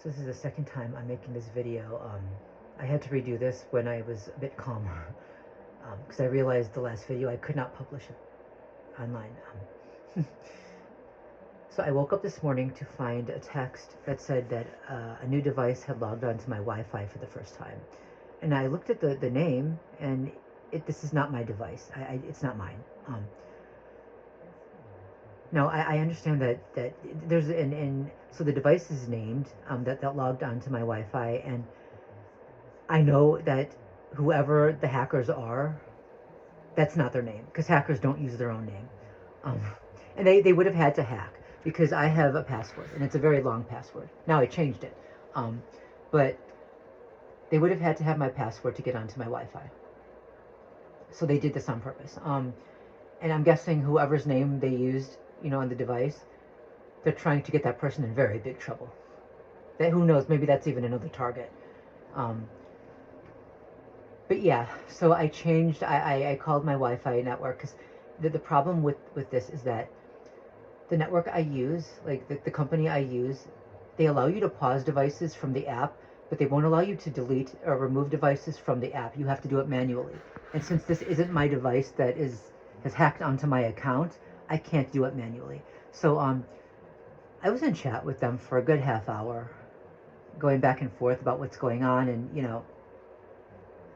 So this is the second time I'm making this video. I had to redo this when I was a bit calmer because I realized the last video I could not publish it online. So I woke up this morning to find a text that said that a new device had logged onto my Wi-Fi for the first time. And I looked at the name, and this is not my device. It's not mine. Now I understand that there's so the device is named that logged onto my Wi-Fi, and I know that whoever the hackers are, that's not their name, because hackers don't use their own name. And they would have had to hack, because I have a password, and it's a very long password. Now I changed it. But they would have had to have my password to get onto my Wi-Fi. So they did this on purpose. And I'm guessing whoever's name they used, on the device, they're trying to get that person in very big trouble. Who knows, maybe that's even another target. But yeah, so I changed, I called my Wi-Fi network, because the problem with this is that the network I use, like the company I use, they allow you to pause devices from the app, but they won't allow you to delete or remove devices from the app. You have to do it manually. And since this isn't my device that has hacked onto my account, I can't do it manually. So I was in chat with them for a good half hour, going back and forth about what's going on, and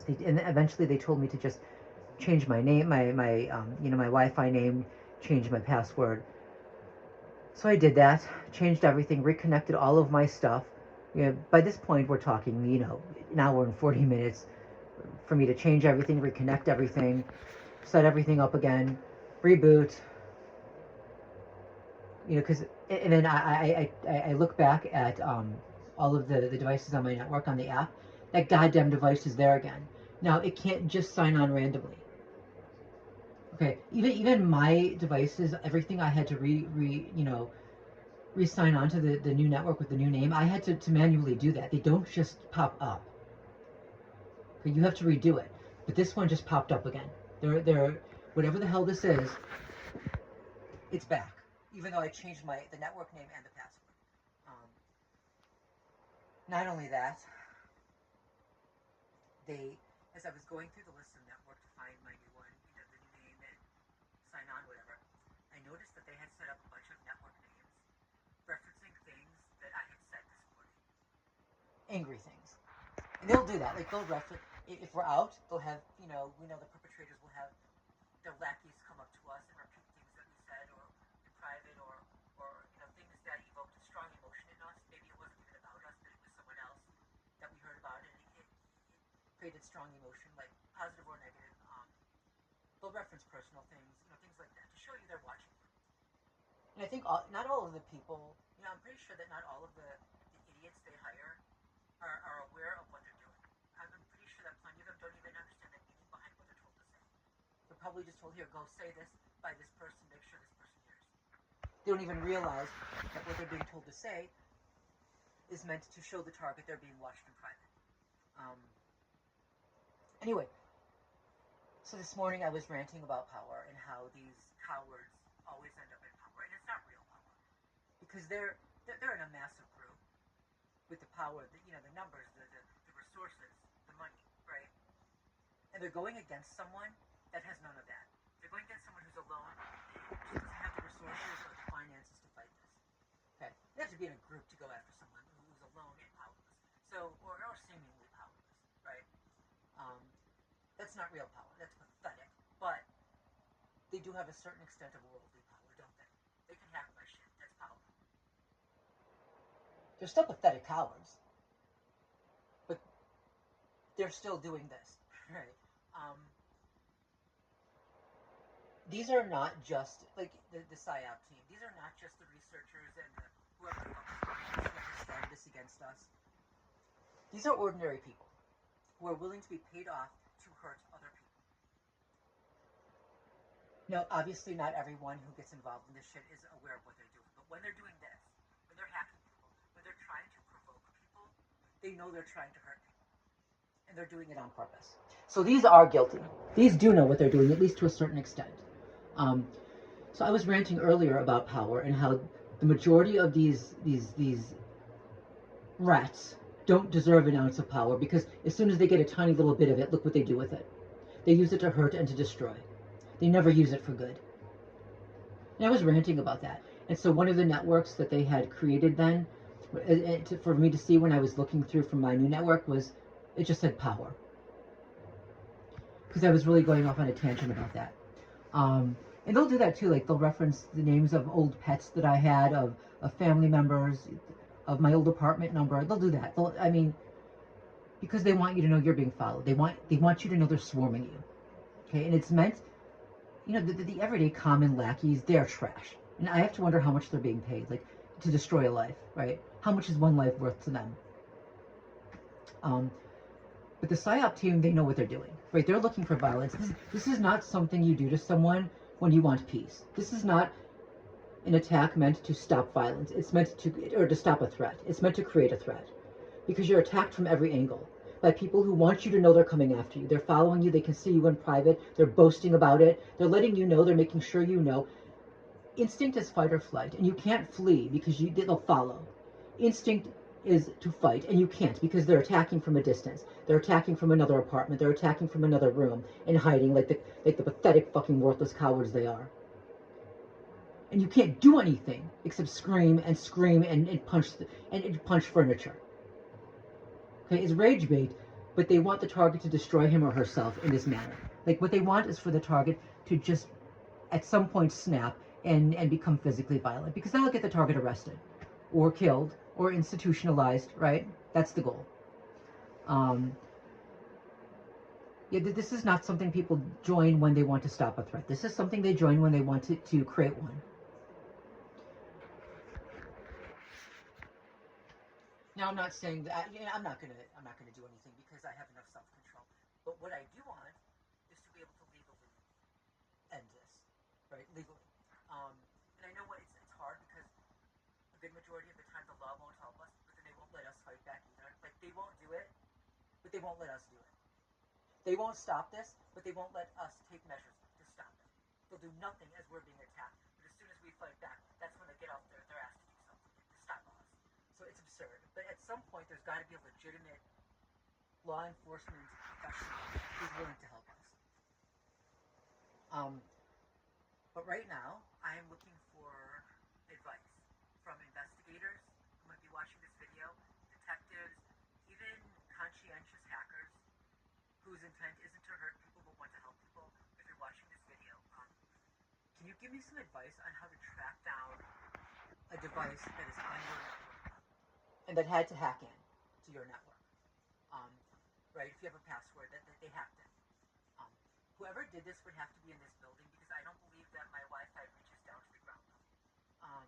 and eventually they told me to just change my name, my Wi-Fi name, change my password. So I did that, changed everything, reconnected all of my stuff. By this point we're talking, an hour and 40 minutes for me to change everything, reconnect everything, set everything up again, reboot. Because and then I look back at all of the devices on my network on the app. That goddamn device is there again. Now it can't just sign on randomly. Okay, even my devices, everything I had to re-sign onto the new network with the new name. I had to manually do that. They don't just pop up. Okay, you have to redo it. But this one just popped up again. They're whatever the hell this is, it's back. Even though I changed the network name and the password. Not only that, as I was going through the list of network to find my new one, the new name and sign on, whatever, I noticed that they had set up a bunch of network names referencing things that I had said this morning. Angry things. And they'll do that. Like, they'll reference, if we're out, they'll have, we know the perpetrators will have their lackeys come up to us and repeat things that we said, or in private, or things that evoked a strong emotion in us. Maybe it wasn't even about us, but it was someone else that we heard about, and it created strong emotion, like positive or negative. They'll reference personal things, things like that, to show you they're watching you. And I think not all of the people, I'm pretty sure that not all of the idiots they hire are aware of what they're doing. I'm pretty sure that plenty of them don't even understand the meaning behind what they're told to say. They're probably just told, here, go say this by this person, make sure this person hears. They don't even realize that what they're being told to say is meant to show the target they're being watched in private. Anyway, so this morning I was ranting about power and how these cowards always end up in power, and it's not real power, because they're in a massive group with the power, the numbers, the resources, the money, right? And they're going against someone that has none of that. They're going against someone who's alone, who doesn't have the resources or the finances to fight this. Okay, they have to be in a group to go after someone who's alone and powerless. So, or seemingly powerless, right? That's not real power. That's pathetic. But they do have a certain extent of worldly power, don't they? They can hack my shit. That's power. They're still pathetic cowards, but they're still doing this, right? These are not just like the PSYOP team. These are not just the researchers and whoever started this against us. These are ordinary people who are willing to be paid off to hurt other people. Now, obviously, not everyone who gets involved in this shit is aware of what they're doing. But when they're doing this, when they're hacking people, when they're trying to provoke people, they know they're trying to hurt people. And they're doing it on purpose. So these are guilty. These do know what they're doing, at least to a certain extent. So I was ranting earlier about power and how the majority of these rats don't deserve an ounce of power, because as soon as they get a tiny little bit of it, look what they do with it. They use it to hurt and to destroy. They never use it for good. And I was ranting about that. And so one of the networks that they had created then, for me to see when I was looking through from my new network, was, it just said power. Because I was really going off on a tangent about that. And they'll do that too. Like, they'll reference the names of old pets that I had, of family members, of my old apartment number. They'll do that. I mean, because they want you to know you're being followed. They want you to know they're swarming you. Okay, and it's meant, the everyday common lackeys, they're trash. And I have to wonder how much they're being paid, like, to destroy a life, right? How much is one life worth to them? But the PSYOP team, they know what they're doing, right? They're looking for violence. This is not something you do to someone when you want peace. This is not an attack meant to stop violence. It's meant to stop a threat. It's meant to create a threat, because you're attacked from every angle by people who want you to know they're coming after you. They're following you. They can see you in private. They're boasting about it. They're letting you know. They're making sure you know. Instinct is fight or flight, and you can't flee because they'll follow. Instinct is to fight, and you can't, because they're attacking from a distance. They're attacking from another apartment. They're attacking from another room and hiding like the pathetic fucking worthless cowards they are. And you can't do anything except scream and punch furniture. Okay, it's rage bait, but they want the target to destroy him or herself in this manner. Like, what they want is for the target to just at some point snap and become physically violent, because that'll get the target arrested or killed or institutionalized, right? That's the goal. This is not something people join when they want to stop a threat. This is something they join when they want to create one. Now, I'm not saying that I'm not gonna do anything, because I have enough self-control. But what I do want is to be able to legally end this, right? Legally. And I know it's hard, because a good majority of the time the law won't help us, but then they won't let us fight back either. Like, they won't do it, but they won't let us do it. They won't stop this, but they won't let us take measures to stop it. They'll do nothing as we're being attacked, but as soon as we fight back, that's when they get off their ass to do something to stop us. So it's absurd. But at some point, there's got to be a legitimate law enforcement professional who's willing to help us. But right now, I am looking for advice from investigators. I'm going to be watching this video, detectives, even conscientious hackers whose intent isn't to hurt people but want to help people. If you're watching this video, can you give me some advice on how to track down a device that is on your network and that had to hack in to your network? Right? If you have a password that they hacked in. Whoever did this would have to be in this building, because I don't believe that my Wi-Fi reaches down to the ground level.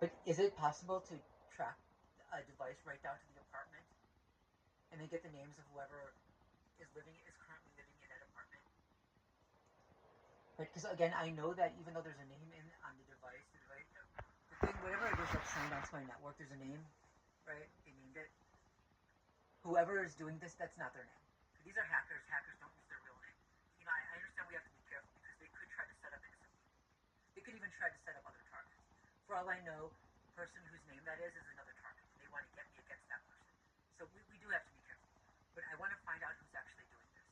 But is it possible to track a device right down to the apartment and then get the names of whoever is currently living in that apartment? Right? Because again, I know that even though there's a name on the device, the thing, whatever it is that's signed onto my network, there's a name, right? They named it. Whoever is doing this, that's not their name. These are hackers. Hackers don't use their real name. I understand we have to be careful, because they could try to set up innocent people. They could even try to set up other targets. For all I know, the person whose name that is another target. They want to get me against that person. So we do have to be careful. But I want to find out who's actually doing this.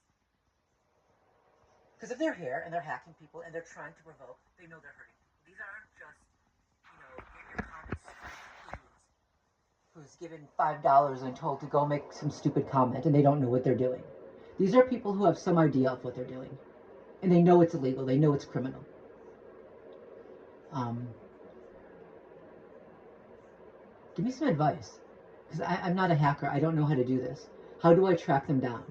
Because if they're here and they're hacking people and they're trying to provoke, they know they're hurting people. These aren't just, your common street who's given $5 and told to go make some stupid comment and they don't know what they're doing. These are people who have some idea of what they're doing, and they know it's illegal. They know it's criminal. Give me some advice, because I'm not a hacker. I don't know how to do this. How do I track them down?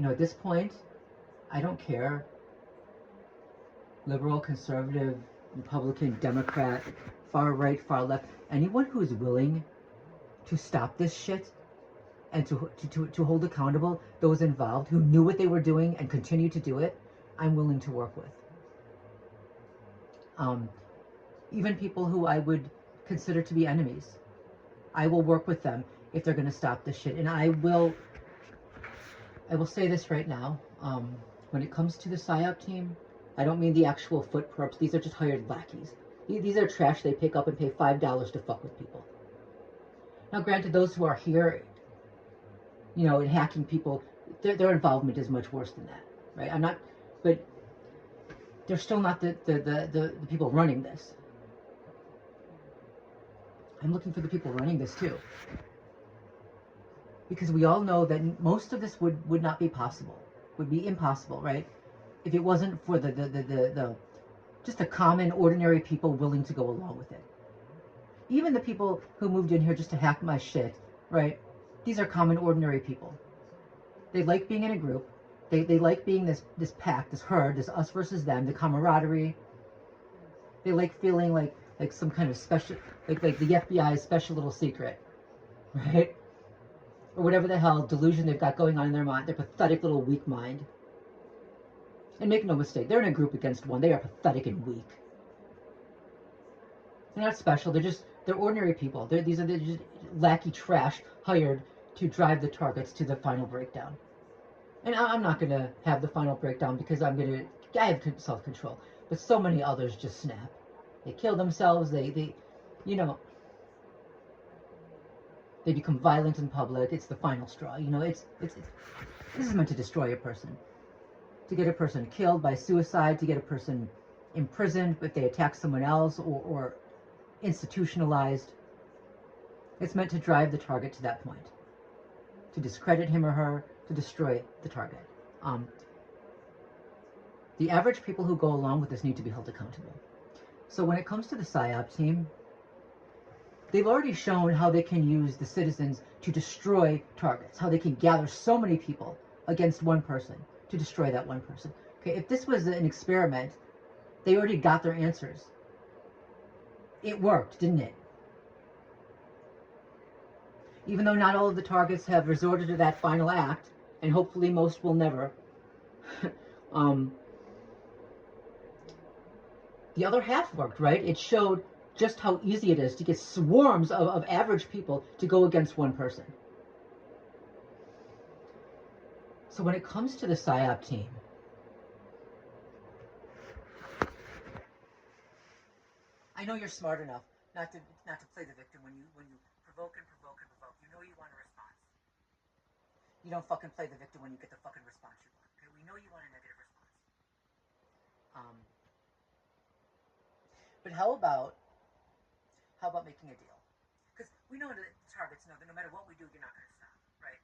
At this point, I don't care. Liberal, conservative, Republican, Democrat, far right, far left, anyone who is willing to stop this shit and to hold accountable those involved who knew what they were doing and continue to do it, I'm willing to work with. Even people who I would consider to be enemies, I will work with them if they're going to stop this shit. And I will say this right now. When it comes to the PSYOP team, I don't mean the actual foot perps. These are just hired lackeys. These are trash they pick up and pay $5 to fuck with people. Now, granted, those who are here, and hacking people, their involvement is much worse than that, right? I'm not, but they're still not the people running this. I'm looking for the people running this too. Because we all know that most of this would not be possible, would be impossible, right? If it wasn't for the just the common, ordinary people willing to go along with it. Even the people who moved in here just to hack my shit, right? These are common, ordinary people. They like being in a group. They like being this pack, this herd, this us versus them, the camaraderie. They like feeling like some kind of special, like the FBI's special little secret, right? Or whatever the hell delusion they've got going on in their mind, their pathetic little weak mind. And make no mistake, they're in a group against one. They are pathetic and weak. They're not special. They're ordinary people. They're just lackey trash hired to drive the targets to the final breakdown. And I'm not going to have the final breakdown because I have self-control. But so many others just snap. They kill themselves. They become violent in public. It's the final straw. This is meant to destroy a person. To get a person killed by suicide, to get a person imprisoned if they attack someone else, or institutionalized. It's meant to drive the target to that point. To discredit him or her, to destroy the target. The average people who go along with this need to be held accountable. So when it comes to the PSYOP team, they've already shown how they can use the citizens to destroy targets, how they can gather so many people against one person to destroy that one person. Okay, if this was an experiment, they already got their answers. It worked, didn't it? Even though not all of the targets have resorted to that final act, and hopefully most will never, the other half worked, right? It showed just how easy it is to get swarms of average people to go against one person. So when it comes to the PSYOP team, I know you're smart enough not to play the victim when you provoke and provoke and provoke. You know you want a response. You don't fucking play the victim when you get the fucking response you want. Okay? We know you want a negative response. But how about making a deal? Because we know the targets know that no matter what we do, you're not going to stop, right?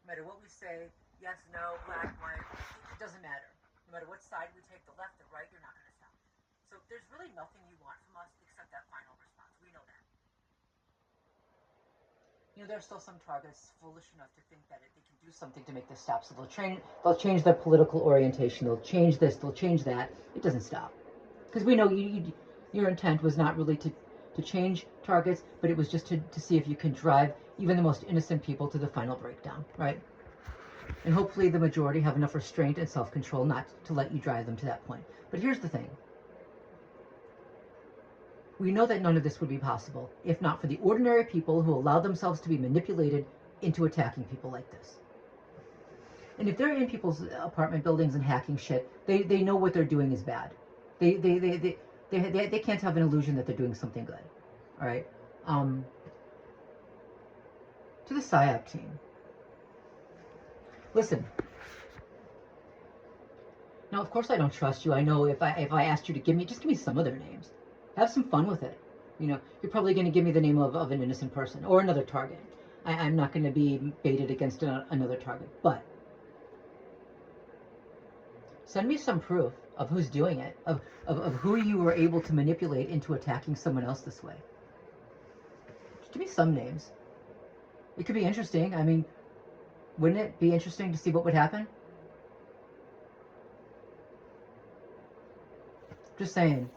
No matter what we say, yes, no, black, white, it doesn't matter. No matter what side we take, the left, the right, you're not going to stop. So there's really nothing you want from us except that final response. We know that. There are still some targets foolish enough to think that they can do something to make this stop. So they'll change their political orientation. They'll change this. They'll change that. It doesn't stop. Because we know your intent was not really to change targets, but it was just to see if you can drive even the most innocent people to the final breakdown, right? And hopefully the majority have enough restraint and self-control not to let you drive them to that point. But here's the thing. We know that none of this would be possible if not for the ordinary people who allow themselves to be manipulated into attacking people like this. And if they're in people's apartment buildings and hacking shit, they know what they're doing is bad. They can't have an illusion that they're doing something good. All right. To the PSYOP team. Listen. Now, of course, I don't trust you. I know if I asked you to give me some of their names, have some fun with it. You're probably going to give me the name of an innocent person or another target. I'm not going to be baited against another target, but send me some proof of who's doing it, of who you were able to manipulate into attacking someone else this way. Just give me some names. It could be interesting. I mean, wouldn't it be interesting to see what would happen? Just saying.